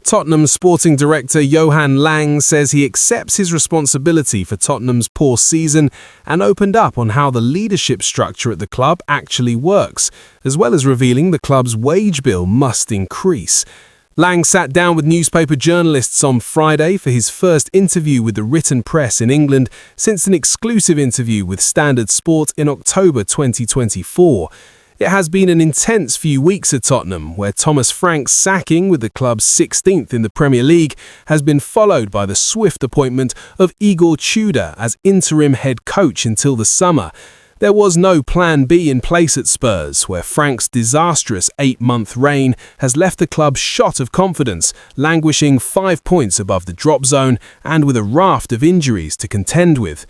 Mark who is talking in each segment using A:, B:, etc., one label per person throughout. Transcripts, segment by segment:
A: Tottenham sporting director Johan Lange says he accepts his responsibility for Tottenham's poor season and opened up on how the leadership structure at the club actually works, as well as revealing the club's wage bill must increase. Lange sat down with newspaper journalists on Friday for his first interview with the written press in England since an exclusive interview with Standard Sport in October 2024. It has been an intense few weeks at Tottenham, where Thomas Frank's sacking with the club's 16th in the Premier League has been followed by the swift appointment of Igor Tudor as interim head coach until the summer. There was no plan B in place at Spurs, where Frank's disastrous 8-month reign has left the club shot of confidence, languishing 5 points above the drop zone and with a raft of injuries to contend with.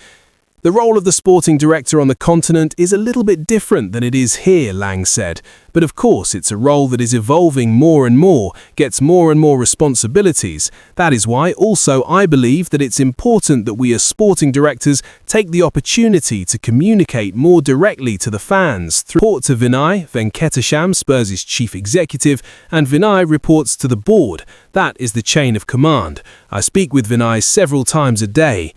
A: The role of the sporting director on the continent is a little bit different than it is here, Lange said, but of course it's a role that is evolving more and more, gets more and more responsibilities. That is why also I believe that it's important that we as sporting directors take the opportunity to communicate more directly to the fans. Through report to Vinay Venkatesham, Spurs' chief executive, and Vinay reports to the board. That is the chain of command. I speak with Vinay several times a day.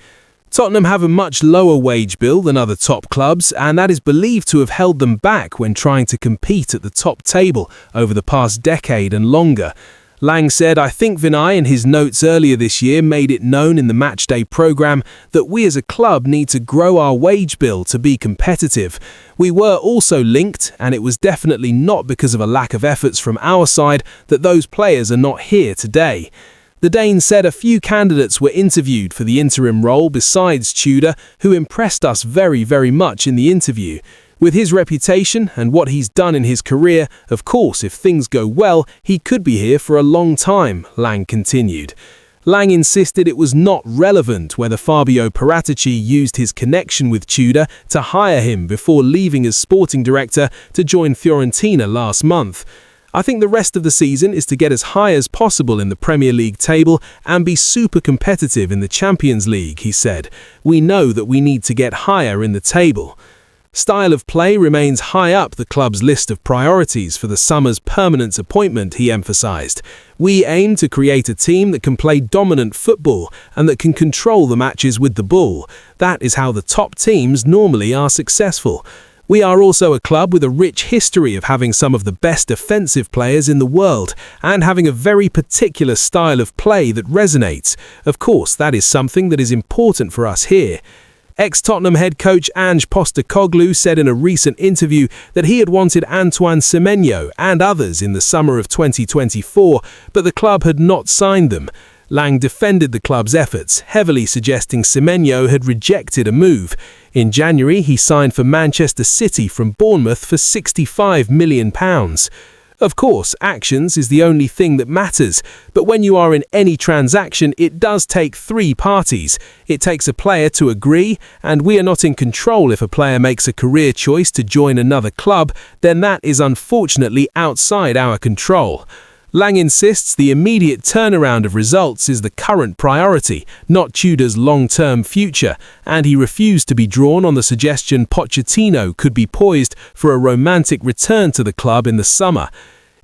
A: Tottenham have a much lower wage bill than other top clubs, and that is believed to have held them back when trying to compete at the top table over the past decade and longer. Lange said, "I think Vinay in his notes earlier this year made it known in the matchday programme that we as a club need to grow our wage bill to be competitive. We were also linked, and it was definitely not because of a lack of efforts from our side that those players are not here today." The Dane said a few candidates were interviewed for the interim role besides Tudor, who impressed us very much in the interview. With his reputation and what he's done in his career, of course, if things go well, he could be here for a long time, Lange continued. Lange insisted it was not relevant whether Fabio Paratici used his connection with Tudor to hire him before leaving as sporting director to join Fiorentina last month. "I think the rest of the season is to get as high as possible in the Premier League table and be super competitive in the Champions League," he said. "We know that we need to get higher in the table." Style of play remains high up the club's list of priorities for the summer's permanent appointment, he emphasised. "We aim to create a team that can play dominant football and that can control the matches with the ball. That is how the top teams normally are successful. We are also a club with a rich history of having some of the best defensive players in the world and having a very particular style of play that resonates. Of course, that is something that is important for us here." Ex-Tottenham head coach Ange Postecoglou said in a recent interview that he had wanted Antoine Semenyo and others in the summer of 2024, but the club had not signed them. Lange defended the club's efforts, heavily suggesting Semenyo had rejected a move. In January, he signed for Manchester City from Bournemouth for £65 million. Of course, actions is the only thing that matters, but when you are in any transaction, it does take three parties. It takes a player to agree, and we are not in control if a player makes a career choice to join another club, then that is unfortunately outside our control. Lange insists the immediate turnaround of results is the current priority, not Tudor's long-term future, and he refused to be drawn on the suggestion Pochettino could be poised for a romantic return to the club in the summer.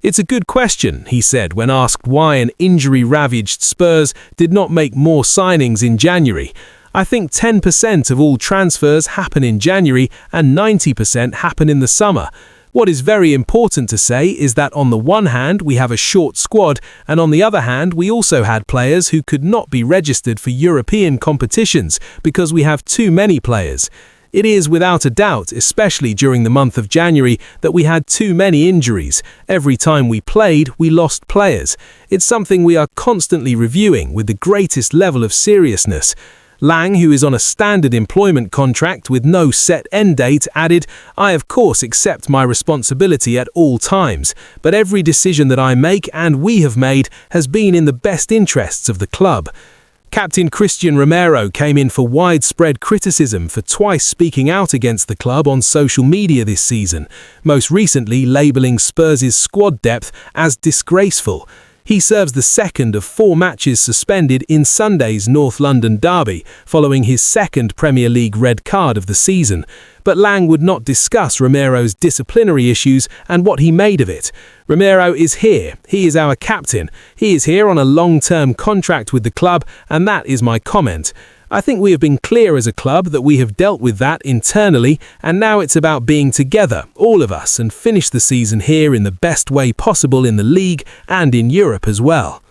A: "It's a good question," he said when asked why an injury-ravaged Spurs did not make more signings in January. "I think 10% of all transfers happen in January and 90% happen in the summer. What is very important to say is that on the one hand we have a short squad, and on the other hand we also had players who could not be registered for European competitions because we have too many players. It is without a doubt, especially during the month of January, that we had too many injuries. Every time we played, we lost players. It's something we are constantly reviewing with the greatest level of seriousness." Lange, who is on a standard employment contract with no set end date, added, "I of course accept my responsibility at all times, but every decision that I make and we have made has been in the best interests of the club." Captain Christian Romero came in for widespread criticism for twice speaking out against the club on social media this season, most recently labelling Spurs' squad depth as disgraceful. He serves the second of 4 matches suspended in Sunday's North London derby, following his second Premier League red card of the season. But Lange would not discuss Romero's disciplinary issues and what he made of it. Romero is here. He is our captain. He is here on a long-term contract with the club, and that is my comment. I think we have been clear as a club that we have dealt with that internally, and now it's about being together, all of us, and finish the season here in the best way possible in the league and in Europe as well.